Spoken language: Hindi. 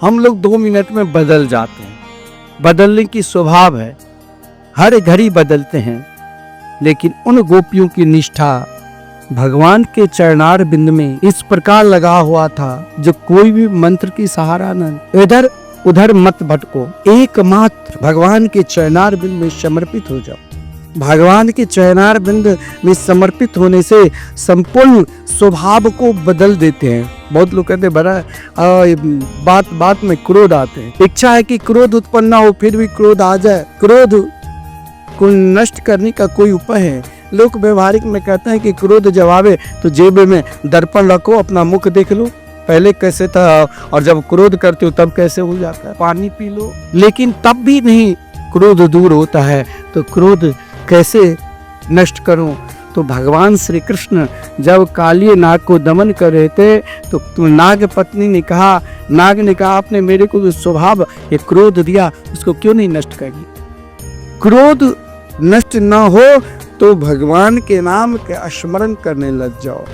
हम लोग 2 मिनट में बदल जाते हैं। बदलने की स्वभाव है, हर घड़ी बदलते हैं, लेकिन उन गोपियों की निष्ठा भगवान के चरणार बिंद में इस प्रकार लगा हुआ था जो कोई भी मंत्र की सहारा न, इधर उधर मत भटको, एकमात्र भगवान के चरणार बिंद में समर्पित हो जाओ। भगवान के चरणार बिंद में समर्पित होने से संपूर्ण स्वभाव को बदल देते हैं। बहुत लोग कहते हैं बड़ा बात बात में क्रोध आते हैं। इच्छा है कि क्रोध उत्पन्न ना हो, फिर भी क्रोध आ जाए। क्रोध को नष्ट करने का कोई उपाय है? लोग व्यवहारिक में कहते हैं कि क्रोध जब आवे तो जेब में दर्पण रखो, अपना मुख देख लो, पहले कैसे था और जब क्रोध करते हो तब कैसे हो जाता है। पानी पी लो, लेकिन तब भी नहीं क्रोध दूर होता है। तो क्रोध कैसे नष्ट करूं? तो भगवान श्री कृष्ण जब काली नाग को दमन कर रहे थे तो नाग पत्नी ने कहा, नाग ने कहा आपने मेरे को स्वभाव ये क्रोध दिया, उसको क्यों नहीं नष्ट करी? क्रोध नष्ट ना हो तो भगवान के नाम के स्मरण करने लग जाओ।